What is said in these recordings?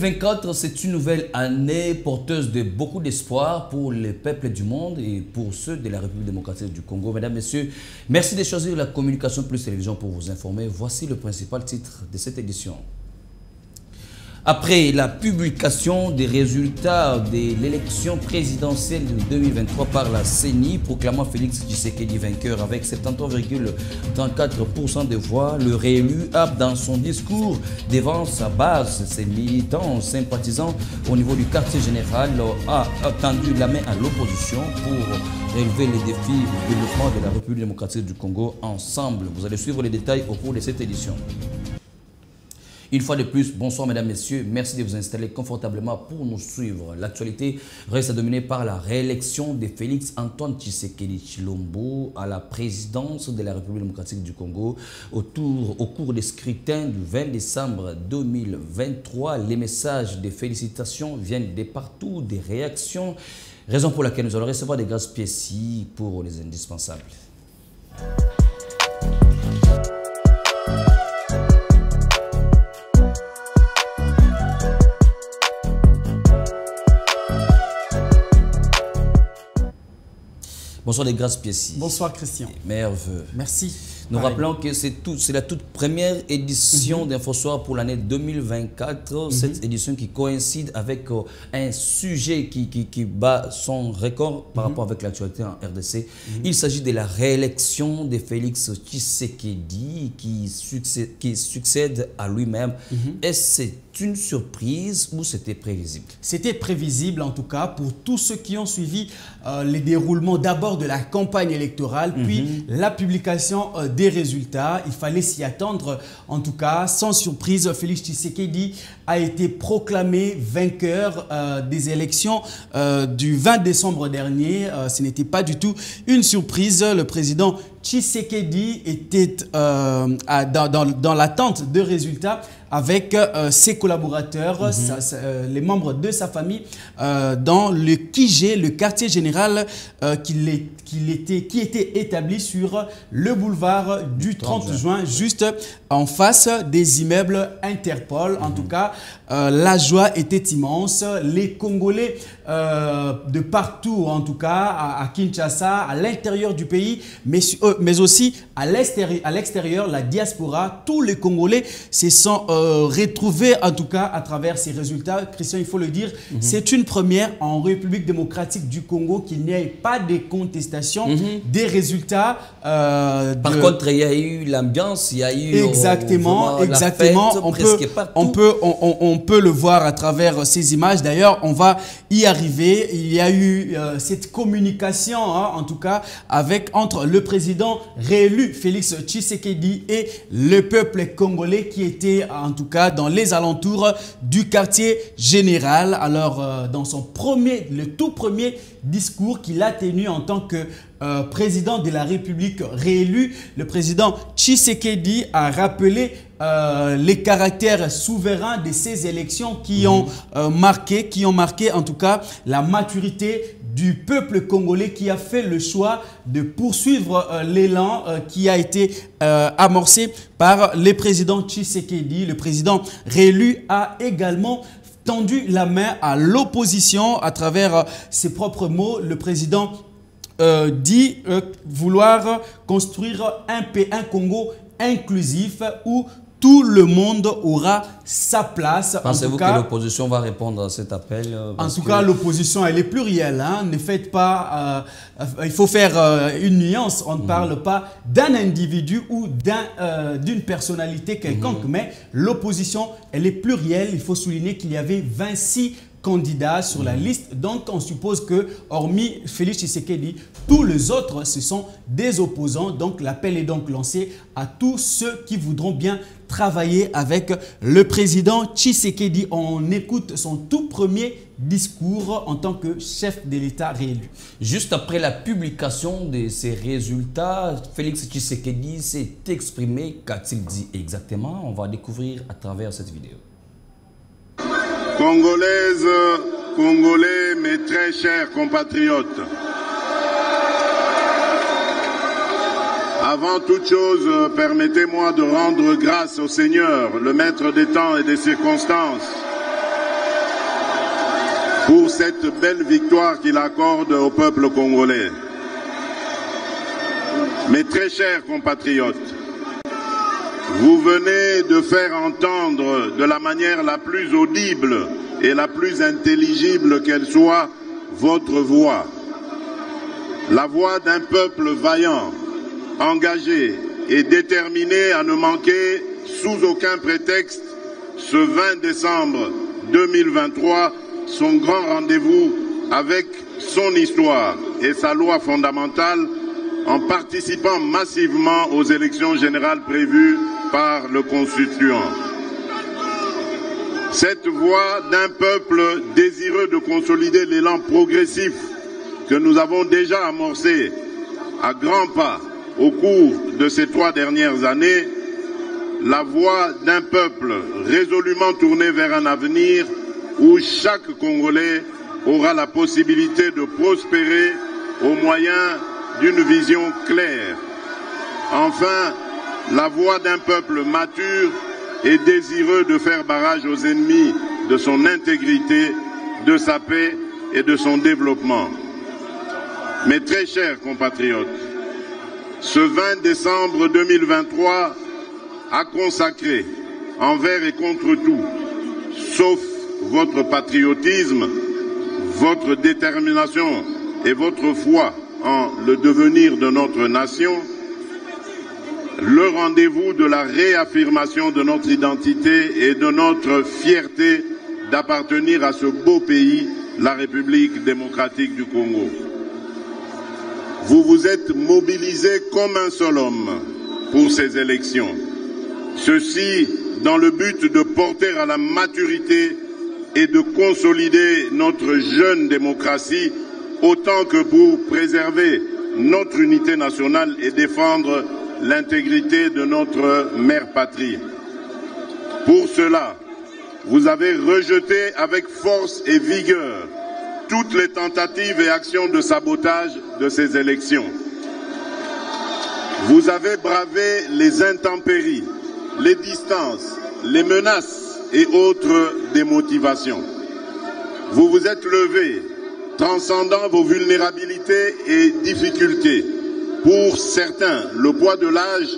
2024, c'est une nouvelle année porteuse de beaucoup d'espoir pour les peuples du monde et pour ceux de la République démocratique du Congo. Mesdames, Messieurs, merci de choisir la Communication Plus Télévision pour vous informer. Voici le principal titre de cette édition. Après la publication des résultats de l'élection présidentielle de 2023 par la CENI, proclamant Félix Tshisekedi vainqueur avec 70,34% des voix, le réélu a, dans son discours devant sa base, ses militants, sympathisants au niveau du quartier général, a tendu la main à l'opposition pour relever les défis du développement de la République démocratique du Congo ensemble. Vous allez suivre les détails au cours de cette édition. Une fois de plus, bonsoir mesdames, messieurs. Merci de vous installer confortablement pour nous suivre. L'actualité reste dominée par la réélection de Félix Antoine Tshisekedi Tshilombo à la présidence de la République démocratique du Congo. Au cours des scrutins du 20 décembre 2023, les messages de félicitations viennent de partout, des réactions. Raison pour laquelle nous allons recevoir des grâces spéciales pour les indispensables. Bonsoir les grâces spéciales. Bonsoir Christian. Merveilleux. Merci. Nous rappelons que c'est la toute première édition d'InfoSoir pour l'année 2024. Cette édition qui coïncide avec un sujet qui bat son record par rapport avec l'actualité en RDC. Il s'agit de la réélection de Félix Tshisekedi qui succède à lui-même. Est-ce que c'est une surprise ou c'était prévisible? C'était prévisible en tout cas pour tous ceux qui ont suivi les déroulements d'abord de la campagne électorale, puis la publication des résultats. Il fallait s'y attendre. En tout cas, sans surprise, Félix Tshisekedi a été proclamé vainqueur des élections du 20 décembre dernier. Ce n'était pas du tout une surprise. Le président Tshisekedi était dans l'attente de résultats avec ses collaborateurs, les membres de sa famille, dans le QG, le quartier général qui était établi sur le boulevard du 30 juin, juste en face des immeubles Interpol. En tout cas, la joie était immense. Les Congolais de partout, en tout cas, à Kinshasa, à l'intérieur du pays, mais aussi à l'extérieur, la diaspora, tous les Congolais se sont retrouvés, en tout cas, à travers ces résultats. Christian, il faut le dire, c'est une première en République démocratique du Congo qu'il n'y ait pas de contestation des résultats. Par contre, il y a eu l'ambiance, il y a eu exactement. La fête, on peut le voir à travers ces images. D'ailleurs, on va y arriver. Il y a eu cette communication, en tout cas, entre le président réélu Félix Tshisekedi et le peuple congolais qui était, en tout cas, dans les alentours du quartier général. Alors, dans le tout premier discours qu'il a tenu en tant que président de la République réélu, le président Tshisekedi a rappelé les caractères souverains de ces élections qui ont marqué en tout cas la maturité du peuple congolais qui a fait le choix de poursuivre l'élan qui a été amorcé par le président Tshisekedi. Le président réélu a également tendu la main à l'opposition à travers ses propres mots. Le président dit vouloir construire un Congo inclusif où tout le monde aura sa place. Pensez-vous que l'opposition va répondre à cet appel? En tout cas, l'opposition, elle est plurielle. Ne faites pas... il faut faire une nuance. On ne parle pas d'un individu ou d'une personnalité quelconque, mais l'opposition, elle est plurielle. Il faut souligner qu'il y avait 26 candidats sur la liste. Donc, on suppose que, hormis Félix Tshisekedi, tous les autres, ce sont des opposants. Donc, l'appel est donc lancé à tous ceux qui voudront bien travailler avec le président Tshisekedi. On écoute son tout premier discours en tant que chef de l'État réélu. Juste après la publication de ces résultats, Félix Tshisekedi s'est exprimé. Qu'a-t-il dit exactement? On va découvrir à travers cette vidéo. Congolaises, Congolais, mes très chers compatriotes, avant toute chose, permettez-moi de rendre grâce au Seigneur, le maître des temps et des circonstances, pour cette belle victoire qu'il accorde au peuple congolais. Mes très chers compatriotes, vous venez de faire entendre de la manière la plus audible et la plus intelligible qu'elle soit votre voix. La voix d'un peuple vaillant, engagé et déterminé à ne manquer sous aucun prétexte ce 20 décembre 2023 son grand rendez-vous avec son histoire et sa loi fondamentale en participant massivement aux élections générales prévues par le Constituant. Cette voix d'un peuple désireux de consolider l'élan progressif que nous avons déjà amorcé à grands pas au cours de ces 3 dernières années, la voix d'un peuple résolument tourné vers un avenir où chaque Congolais aura la possibilité de prospérer au moyen d'une vision claire. Enfin, la voix d'un peuple mature et désireux de faire barrage aux ennemis de son intégrité, de sa paix et de son développement. Mes très chers compatriotes, ce 20 décembre 2023 a consacré, envers et contre tout, sauf votre patriotisme, votre détermination et votre foi en le devenir de notre nation, le rendez-vous de la réaffirmation de notre identité et de notre fierté d'appartenir à ce beau pays, la République démocratique du Congo. Vous vous êtes mobilisés comme un seul homme pour ces élections. Ceci dans le but de porter à la maturité et de consolider notre jeune démocratie autant que pour préserver notre unité nationale et défendre l'intégrité de notre mère patrie. Pour cela, vous avez rejeté avec force et vigueur toutes les tentatives et actions de sabotage de ces élections. Vous avez bravé les intempéries, les distances, les menaces et autres démotivations. Vous vous êtes levé, transcendant vos vulnérabilités et difficultés. Pour certains, le poids de l'âge,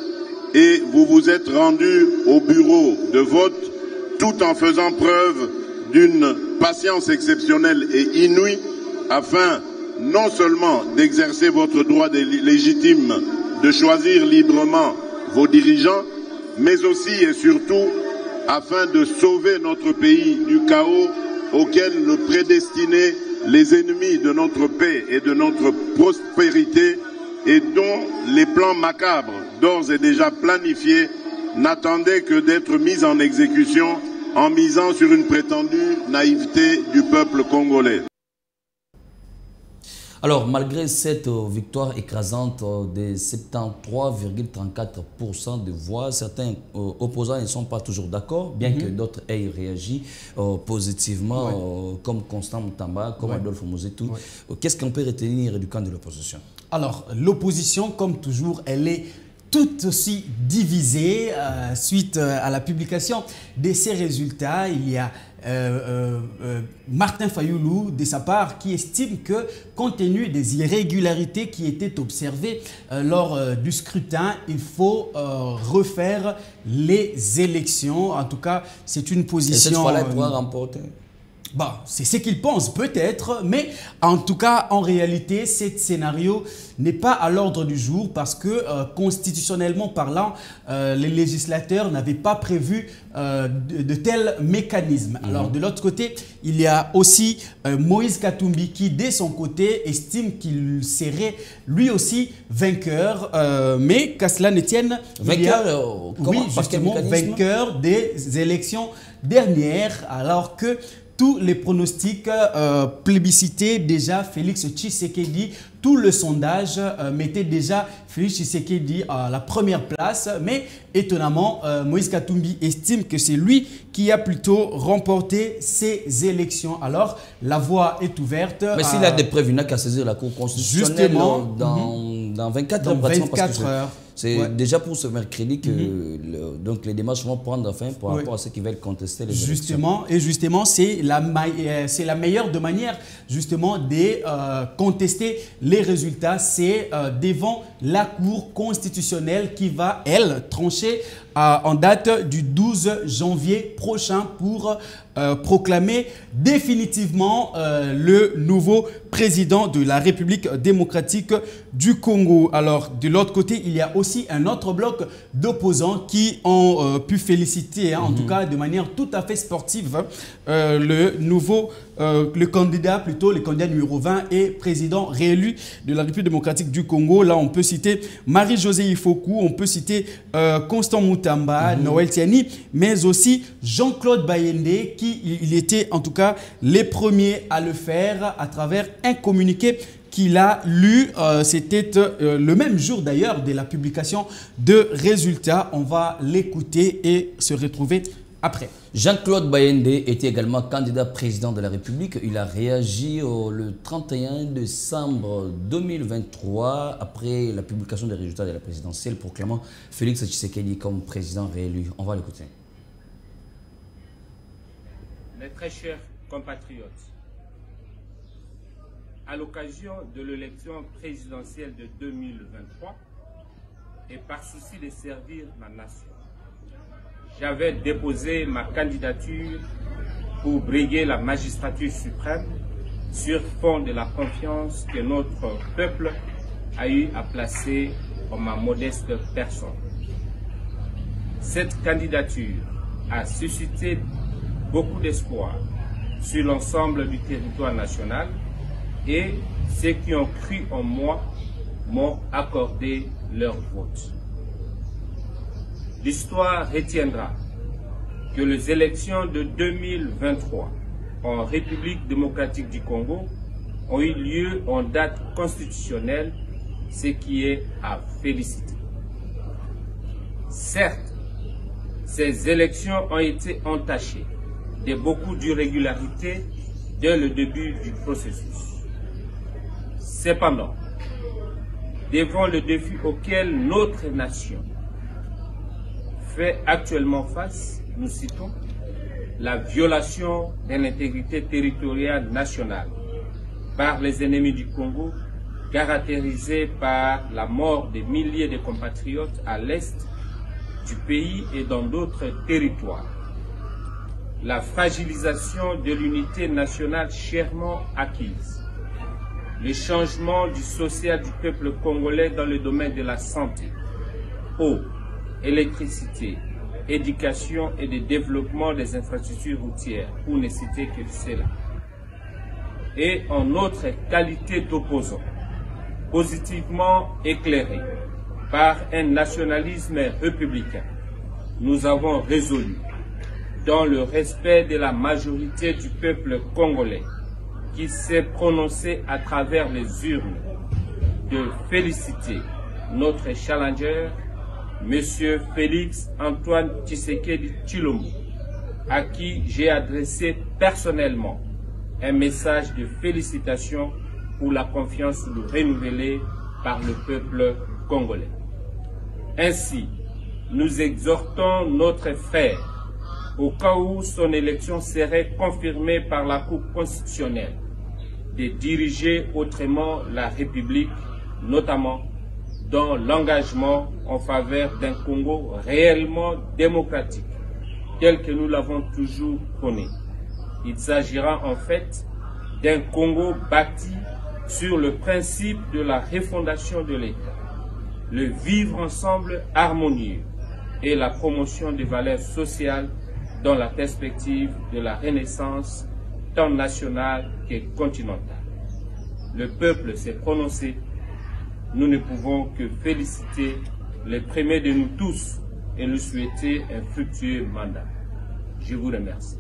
et vous vous êtes rendu au bureau de vote tout en faisant preuve d'une patience exceptionnelle et inouïe afin non seulement d'exercer votre droit légitime de choisir librement vos dirigeants, mais aussi et surtout afin de sauver notre pays du chaos auquel le prédestinaient les ennemis de notre paix et de notre prospérité et dont les plans macabres, d'ores et déjà planifiés, n'attendaient que d'être mis en exécution en misant sur une prétendue naïveté du peuple congolais. Alors, malgré cette victoire écrasante de 73,34% de voix, certains opposants ne sont pas toujours d'accord, bien que d'autres aient réagi positivement, comme Constant Moutamba, comme Adolphe Mouzetou. Qu'est-ce qu'on peut retenir du camp de l'opposition? Alors, l'opposition, comme toujours, elle est tout aussi divisée suite à la publication de ces résultats. Il y a Martin Fayoulou, de sa part, qui estime que, compte tenu des irrégularités qui étaient observées lors du scrutin, il faut refaire les élections. En tout cas, c'est une position... Et cette fois-là, il pourra remporter. Bon, c'est ce qu'il pense peut-être, mais en tout cas, en réalité, ce scénario n'est pas à l'ordre du jour parce que constitutionnellement parlant, les législateurs n'avaient pas prévu de tels mécanismes. Alors de l'autre côté, il y a aussi Moïse Katumbi qui, de son côté, estime qu'il serait lui aussi vainqueur, mais qu'à cela ne tienne, vainqueur, oui, justement, vainqueur des élections dernières, alors que tous les pronostics plébiscités déjà Félix Tshisekedi, tout le sondage mettait déjà Félix Tshisekedi à la première place, mais étonnamment, Moïse Katumbi estime que c'est lui qui a plutôt remporté ces élections. Alors, la voie est ouverte. Mais s'il a des preuves, il n'a qu'à saisir la Cour constitutionnelle justement, dans 24 heures. Dans 24 heures. C'est déjà pour ce mercredi que donc les démarches vont prendre fin par rapport à ceux qui veulent contester les élections. Et justement, c'est la meilleure de manière justement de contester les résultats. C'est devant la Cour constitutionnelle qui va, elle, trancher en date du 12 janvier prochain pour proclamer définitivement le nouveau président de la République démocratique du Congo. Alors, de l'autre côté, il y a aussi un autre bloc d'opposants qui ont pu féliciter, en tout cas de manière tout à fait sportive, le candidat numéro 20 et président réélu de la République démocratique du Congo. Là, on peut citer Marie-Josée Ifoku, on peut citer Constant Moutamba, Noël Tiani, mais aussi Jean-Claude Bayende, qui il était en tout cas les premiers à le faire à travers un communiqué qu'il a lu. C'était le même jour d'ailleurs de la publication de résultats. On va l'écouter et se retrouver après. Jean-Claude Bayende était également candidat président de la République. Il a réagi le 31 décembre 2023 après la publication des résultats de la présidentielle proclamant Félix Tshisekedi comme président réélu. On va l'écouter. Mes très chers compatriotes, à l'occasion de l'élection présidentielle de 2023 et par souci de servir ma nation, j'avais déposé ma candidature pour briguer la magistrature suprême sur fond de la confiance que notre peuple a eu à placer en ma modeste personne. Cette candidature a suscité beaucoup d'espoir sur l'ensemble du territoire national et ceux qui ont cru en moi m'ont accordé leur vote. L'histoire retiendra que les élections de 2023 en République démocratique du Congo ont eu lieu en date constitutionnelle, ce qui est à féliciter. Certes, ces élections ont été entachées de beaucoup d'irrégularités dès le début du processus. Cependant, devant le défi auquel notre nation fait actuellement face, nous citons la violation de l'intégrité territoriale nationale par les ennemis du Congo, caractérisée par la mort de milliers de compatriotes à l'est du pays et dans d'autres territoires. La fragilisation de l'unité nationale chèrement acquise, le changement du social du peuple congolais dans le domaine de la santé, eau, électricité, éducation et de développement des infrastructures routières, pour ne citer que cela. Et en notre qualité d'opposant, positivement éclairé par un nationalisme républicain, nous avons résolu, dans le respect de la majorité du peuple congolais, qui s'est prononcé à travers les urnes, de féliciter notre challenger, M. Félix Antoine Tshisekedi Tshilombo, à qui j'ai adressé personnellement un message de félicitations pour la confiance renouvelée par le peuple congolais. Ainsi, nous exhortons notre frère, au cas où son élection serait confirmée par la Cour constitutionnelle, de diriger autrement la République, notamment dans l'engagement en faveur d'un Congo réellement démocratique, tel que nous l'avons toujours prôné. Il s'agira en fait d'un Congo bâti sur le principe de la refondation de l'État, le vivre ensemble harmonieux et la promotion des valeurs sociales dans la perspective de la renaissance tant nationale que continentale. Le peuple s'est prononcé. Nous ne pouvons que féliciter les premiers de nous tous et nous souhaiter un fructueux mandat. Je vous remercie.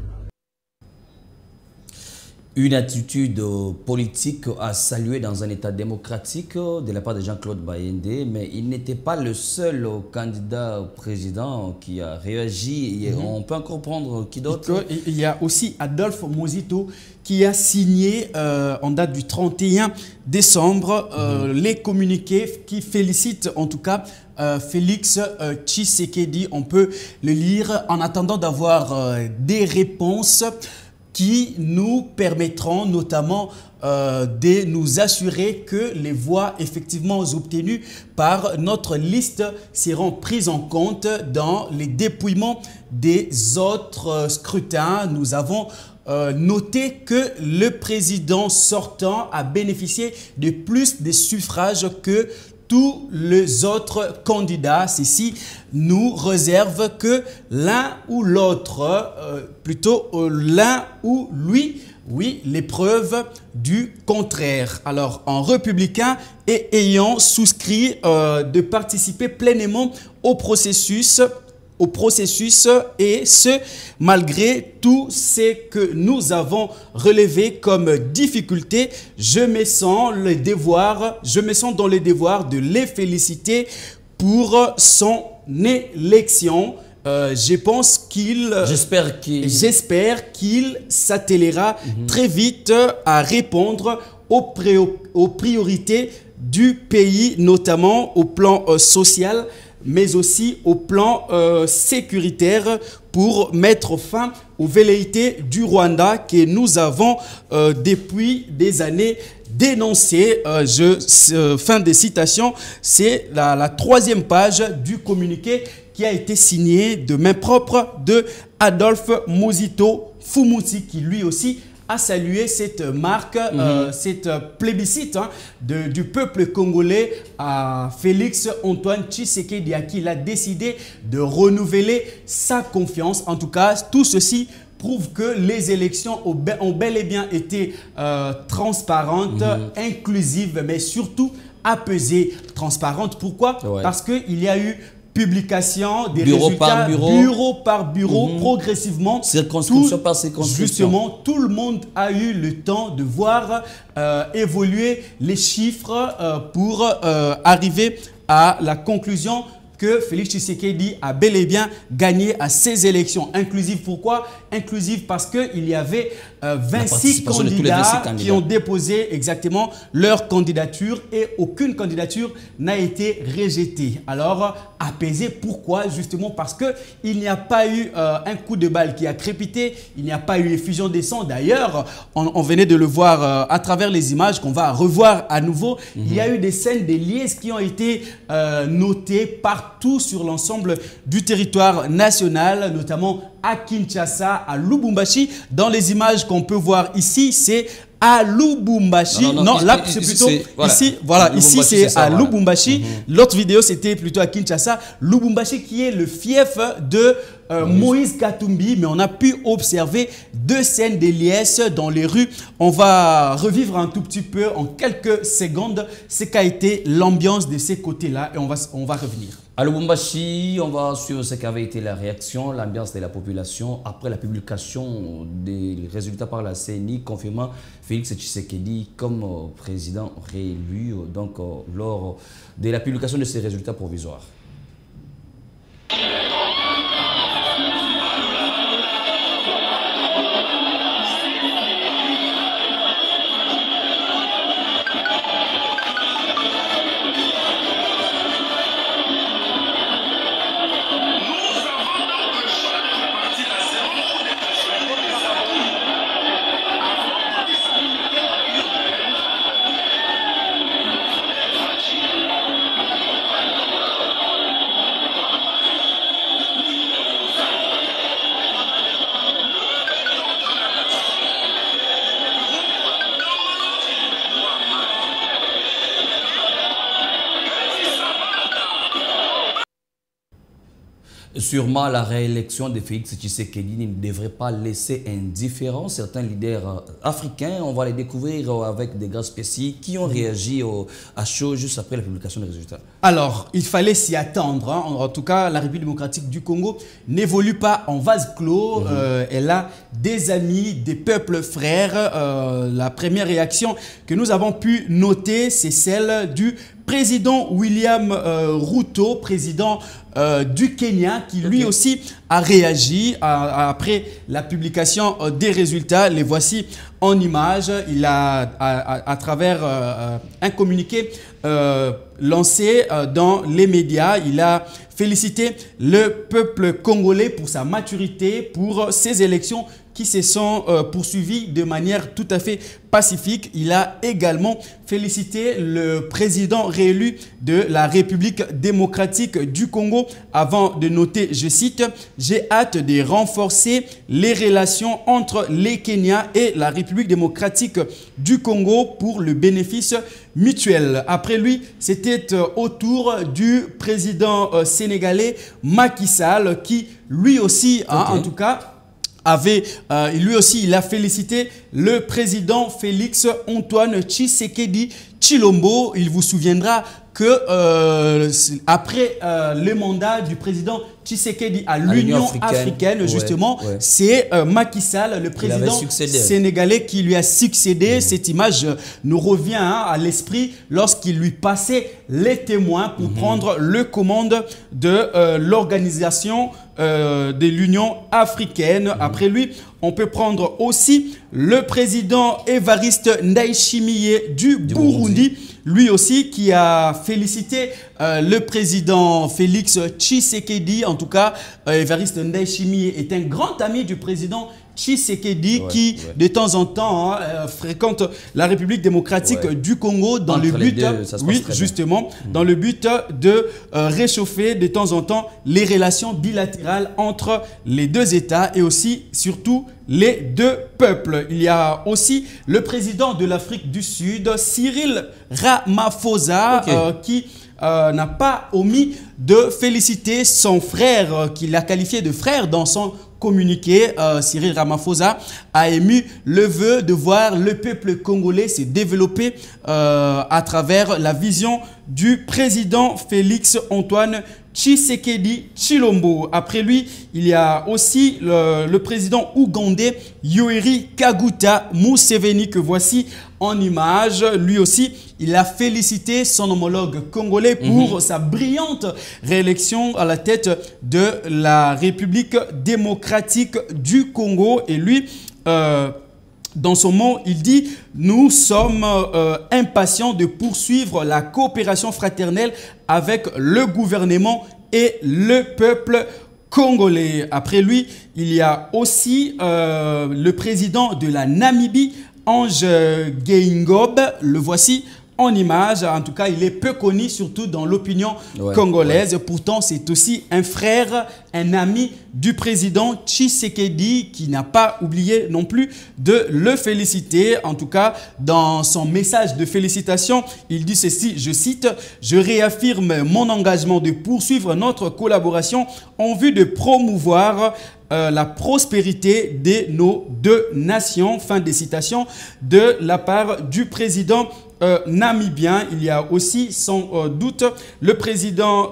Une attitude politique à saluer dans un État démocratique de la part de Jean-Claude Bayende, mais il n'était pas le seul candidat au président qui a réagi. On peut encore prendre qui d'autre? Il y a aussi Adolphe Mozito qui a signé en date du 31 décembre les communiqués qui félicitent en tout cas Félix Tshisekedi. On peut le lire en attendant d'avoir des réponses qui nous permettront notamment de nous assurer que les voix effectivement obtenues par notre liste seront prises en compte dans les dépouillements des autres scrutins. Nous avons noté que le président sortant a bénéficié de plus de suffrages que tous les autres candidats. Ceci nous réserve que l'un ou l'autre, plutôt l'un ou lui, oui, l'épreuve du contraire. Alors, en républicain et ayant souscrit de participer pleinement au processus et ce, malgré tout ce que nous avons relevé comme difficulté, je me sens dans le devoir de les féliciter pour son élection. J'espère qu'il s'attellera très vite à répondre aux priorités du pays, notamment au plan social, mais aussi au plan sécuritaire pour mettre fin aux velléités du Rwanda que nous avons depuis des années dénoncées. Fin de citation, c'est la troisième page du communiqué qui a été signé de main propre de Adolphe Muzito Fumuti, qui lui aussi a salué cette marque, cette plébiscite du peuple congolais à Félix Antoine Tshisekedi, à qui il a décidé de renouveler sa confiance. En tout cas, tout ceci prouve que les élections ont bel et bien été transparentes, inclusives, mais surtout apaisées. Transparentes, pourquoi? Parce qu'il y a eu publication des résultats bureau par bureau, progressivement, circonscription par circonscription. Justement, tout le monde a eu le temps de voir évoluer les chiffres pour arriver à la conclusion que Félix Tshisekedi a bel et bien gagné à ces élections inclusives. Pourquoi? Inclusive parce qu'il y avait 26 candidats qui ont déposé exactement leur candidature et aucune candidature n'a été rejetée. Alors, apaisé, pourquoi? Justement parce qu'il n'y a pas eu un coup de balle qui a crépité, il n'y a pas eu effusion de sang. D'ailleurs, on venait de le voir à travers les images qu'on va revoir à nouveau. Il y a eu des scènes, des liesses qui ont été notées partout sur l'ensemble du territoire national, notamment à Kinshasa, à Lubumbashi. Dans les images qu'on peut voir ici, c'est à Lubumbashi. Non, là, c'est plutôt ici. Voilà, ici, c'est à Lubumbashi. L'autre vidéo, c'était plutôt à Kinshasa. Lubumbashi, qui est le fief de Moïse Katumbi. Mais on a pu observer deux scènes de liesse dans les rues. On va revivre un tout petit peu, en quelques secondes, ce qu'a été l'ambiance de ces côtés-là. Et on va revenir. À Lubumbashi, on va suivre ce qu'avait été la réaction, l'ambiance de la population après la publication des résultats par la CENI confirmant Félix Tshisekedi comme président réélu donc, lors de la publication de ces résultats provisoires. Sûrement, la réélection de Félix Tshisekedi ne devrait pas laisser indifférent certains leaders africains. On va les découvrir avec des gars spéciaux qui ont réagi à chaud juste après la publication des résultats. Alors, il fallait s'y attendre. En tout cas, la République démocratique du Congo n'évolue pas en vase clos. Elle a des amis, des peuples frères. La première réaction que nous avons pu noter, c'est celle du président William Ruto, président du Kenya, qui lui aussi a réagi après la publication des résultats. Les voici en images. Il a, à travers un communiqué lancé dans les médias, il a félicité le peuple congolais pour sa maturité, pour ces élections qui se sont poursuivies de manière tout à fait pacifique. Il a également félicité le président réélu de la République démocratique du Congo avant de noter, je cite, « J'ai hâte de renforcer les relations entre les Kenyans et la République démocratique du Congo pour le bénéfice mutuel ». Après lui, c'était au tour du président sénégalais Macky Sall qui lui aussi, en tout cas, il a félicité le président Félix Antoine Tshisekedi Tshilombo. Il vous souviendra que après le mandat du président Tshisekedi à l'Union africaine, justement, c'est Macky Sall, le président sénégalais, qui lui a succédé. Cette image nous revient à l'esprit lorsqu'il lui passait les témoins pour prendre le commande de l'organisation de l'Union africaine. Après lui, on peut prendre aussi le président Évariste Ndayishimiye du Burundi, lui aussi qui a félicité le président Félix Tshisekedi. En tout cas, Évariste Ndayishimiye est un grand ami du président Tshisekedi qui, de temps en temps, fréquente la République démocratique du Congo dans le but, dans le but de réchauffer de temps en temps les relations bilatérales entre les deux États et aussi, surtout, les deux peuples. Il y a aussi le président de l'Afrique du Sud, Cyril Ramaphosa, qui n'a pas omis de féliciter son frère, qu'il a qualifié de frère dans son communiqué. Cyril Ramaphosa a émis le vœu de voir le peuple congolais se développer à travers la vision du président Félix Antoine Tshisekedi Tshilombo. Après lui, il y a aussi le président ougandais Yoweri Kaguta Museveni que voici en image. Lui aussi, il a félicité son homologue congolais pour sa brillante réélection à la tête de la République démocratique du Congo. Et lui, dans son mot, il dit « Nous sommes impatients de poursuivre la coopération fraternelle avec le gouvernement et le peuple congolais. » Après lui, il y a aussi le président de la Namibie, Ange Geingob. Le voici en image. En tout cas, il est peu connu, surtout dans l'opinion congolaise. Pourtant, c'est aussi un frère, un ami du président Tshisekedi qui n'a pas oublié non plus de le féliciter. En tout cas, dans son message de félicitations, il dit ceci, je cite, « Je réaffirme mon engagement de poursuivre notre collaboration en vue de promouvoir la prospérité de nos deux nations ». Fin de citation de la part du président namibien. Il y a aussi sans doute le président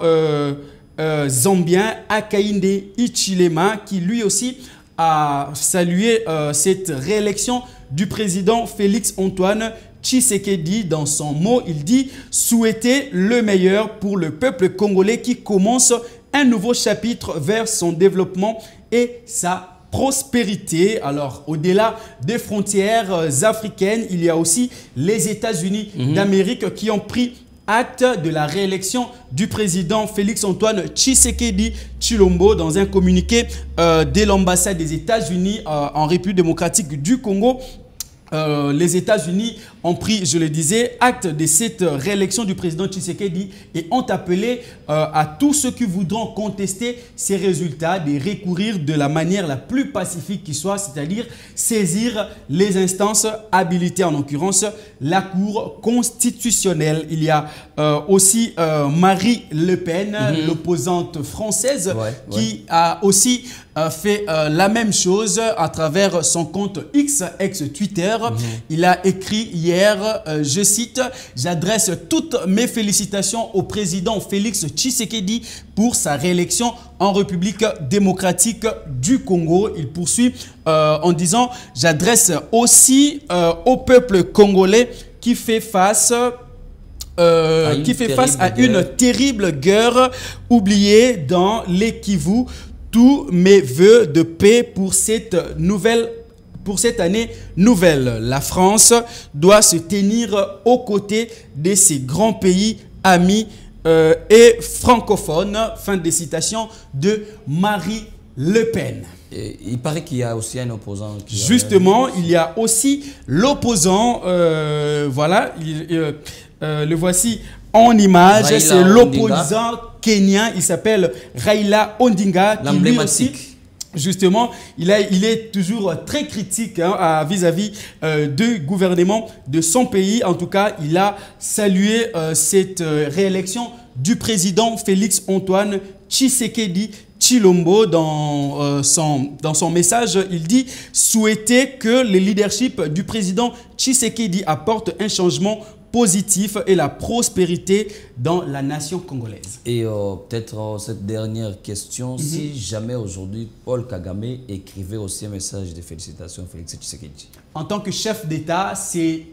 zambien Hakainde Hichilema qui lui aussi a salué cette réélection du président Félix Antoine Tshisekedi. Dans son mot, il dit « Souhaiter le meilleur pour le peuple congolais qui commence un nouveau chapitre vers son développement et sa prospérité ». Alors, au-delà des frontières africaines, il y a aussi les États-Unis d'Amérique qui ont pris acte de la réélection du président Félix Antoine Tshisekedi Tshilombo. Dans un communiqué de l'ambassade des États-Unis en République démocratique du Congo, les États-Unis ont pris, je le disais, acte de cette réélection du président Tshisekedi et ont appelé à tous ceux qui voudront contester ces résultats de recourir de la manière la plus pacifique qui soit, c'est-à-dire saisir les instances habilitées, en l'occurrence la Cour constitutionnelle. Il y a aussi Marie Le Pen, l'opposante française, qui a aussi fait la même chose à travers son compte X, ex-Twitter. Il a écrit hier, je cite, « J'adresse toutes mes félicitations au président Félix Tshisekedi pour sa réélection en République démocratique du Congo ». Il poursuit en disant « J'adresse aussi au peuple congolais qui fait face à une terrible guerre oubliée dans les Kivu. Tous mes vœux de paix pour cette nouvelle pour cette année nouvelle. La France doit se tenir aux côtés de ses grands pays amis et francophones. Fin de citation de Marie Le Pen. Et il paraît qu'il y a aussi un opposant. Justement, il y a aussi l'opposant. Voilà, le voici en image. C'est l'opposant kenyan. Il s'appelle Raila Odinga. L'emblématique. Justement, il est toujours très critique vis-à-vis du gouvernement de son pays. En tout cas, il a salué cette réélection du président Félix Antoine Tshisekedi Tshilombo. Dans son message, il dit souhaiter que le leadership du président Tshisekedi apporte un changement positif et la prospérité dans la nation congolaise. Et peut-être cette dernière question, si jamais aujourd'hui Paul Kagame écrivait aussi un message de félicitations à Félix Tshisekedi. En tant que chef d'État, c'est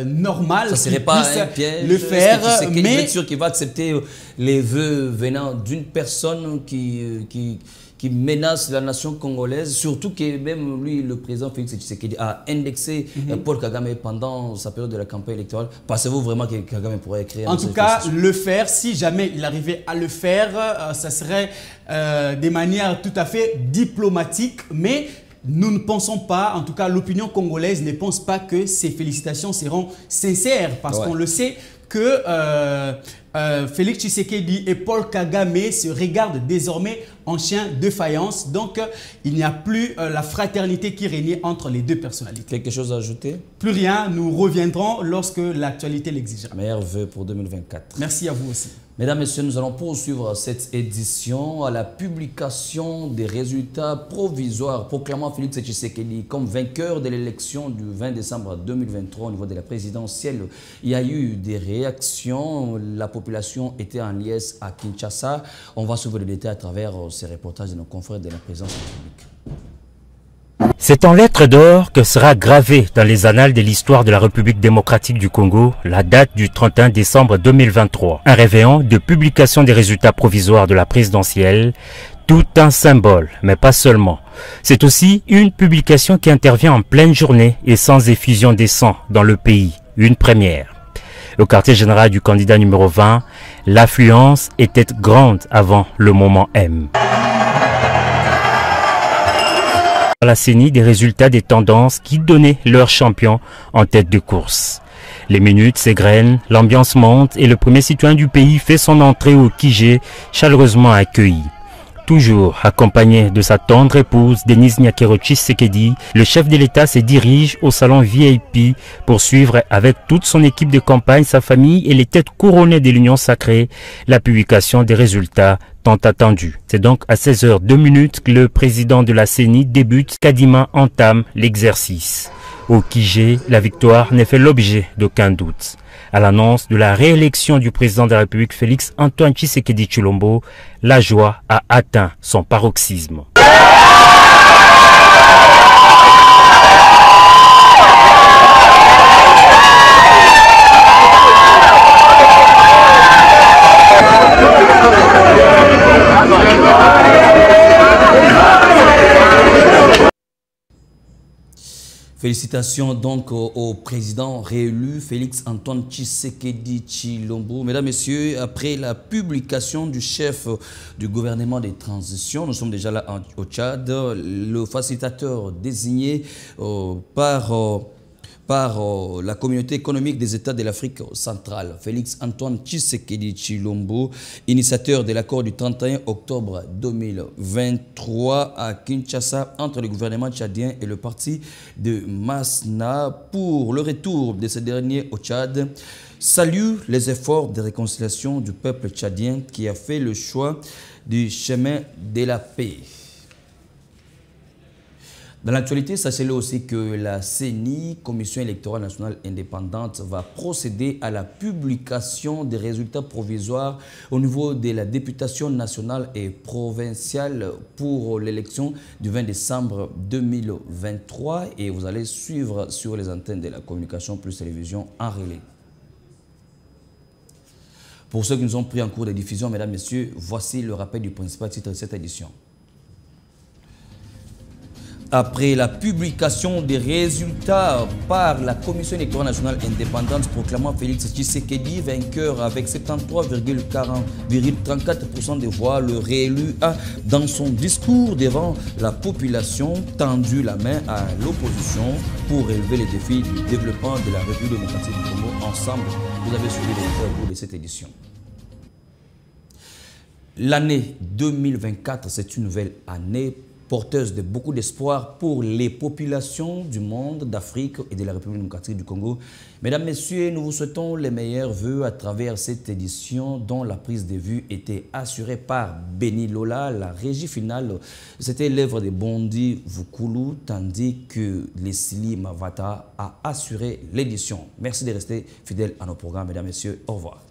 normal ça serait pas un piège, le faire, mais est sûr qu'il va accepter les vœux venant d'une personne qui menace la nation congolaise, surtout que même lui, le président Félix Tshisekedi, a indexé Paul Kagame pendant sa période de la campagne électorale. Pensez-vous vraiment que Kagame pourrait écrire en tout cas, le faire, si jamais il arrivait à le faire, ça serait de manière tout à fait diplomatique, mais nous ne pensons pas, en tout cas l'opinion congolaise ne pense pas que ces félicitations seront sincères, parce qu'on le sait que Félix Tshisekedi et Paul Kagame se regardent désormais en chien de faïence. Donc, il n'y a plus la fraternité qui régnait entre les deux personnalités. Quelque chose à ajouter? Plus rien, nous reviendrons lorsque l'actualité l'exigera. Meilleurs vœux pour 2024. Merci à vous aussi. Mesdames, Messieurs, nous allons poursuivre cette édition à la publication des résultats provisoires proclamant Félix Tshisekedi comme vainqueur de l'élection du 20 décembre 2023 au niveau de la présidentielle. Il y a eu des réactions, la population était en liesse à Kinshasa. On va suivre le détail à travers ces reportages de nos confrères de la présidence de la République. C'est en lettres d'or que sera gravée dans les annales de l'histoire de la République démocratique du Congo la date du 31 décembre 2023. Un réveillon de publication des résultats provisoires de la présidentielle, tout un symbole, mais pas seulement. C'est aussi une publication qui intervient en pleine journée et sans effusion des sangs dans le pays, une première. Au quartier général du candidat numéro 20, l'affluence était grande avant le moment M. À la CENI, des résultats des tendances qui donnaient leur champion en tête de course. Les minutes s'égrènent, l'ambiance monte et le premier citoyen du pays fait son entrée au QG, chaleureusement accueilli. Toujours accompagné de sa tendre épouse Denise Nyakero Tshisekedi, le chef de l'État se dirige au salon VIP pour suivre avec toute son équipe de campagne, sa famille et les têtes couronnées de l'Union sacrée la publication des résultats tant attendus. C'est donc à 16h02 que le président de la CENI débute, Kadima entame l'exercice. Au QG, la victoire n'est fait l'objet d'aucun doute. À l'annonce de la réélection du président de la République Félix Antoine Tshisekedi Tshilombo, la joie a atteint son paroxysme. Félicitations donc au président réélu Félix Antoine Tshisekedi Tshilombo. Mesdames, Messieurs, après la publication du chef du gouvernement des transitions, nous sommes déjà là au Tchad, le facilitateur désigné par la communauté économique des États de l'Afrique centrale, Félix Antoine Tshisekedi Tshilombo, initiateur de l'accord du 31 octobre 2023 à Kinshasa entre le gouvernement tchadien et le parti de Masna pour le retour de ce dernier au Tchad, salue les efforts de réconciliation du peuple tchadien qui a fait le choix du chemin de la paix. Dans l'actualité, sachez-le aussi que la CENI, Commission électorale nationale indépendante, va procéder à la publication des résultats provisoires au niveau de la députation nationale et provinciale pour l'élection du 20 décembre 2023 et vous allez suivre sur les antennes de la communication plus télévision en relais. Pour ceux qui nous ont pris en cours de diffusion, mesdames, messieurs, voici le rappel du principal titre de cette édition. Après la publication des résultats par la Commission électorale nationale indépendante proclamant Félix Tshisekedi vainqueur avec 73,34% des voix, le réélu a, dans son discours devant la population, tendu la main à l'opposition pour relever les défis du développement de la République démocratique du Congo. Ensemble, vous avez suivi les cours de cette édition. L'année 2024, c'est une nouvelle année porteuse de beaucoup d'espoir pour les populations du monde, d'Afrique et de la République démocratique du Congo. Mesdames, Messieurs, nous vous souhaitons les meilleurs vœux à travers cette édition dont la prise de vue était assurée par Benny Lola. La régie finale, c'était l'œuvre de Bondi Vukulu, tandis que Leslie Mavata a assuré l'édition. Merci de rester fidèles à nos programmes, mesdames, messieurs. Au revoir.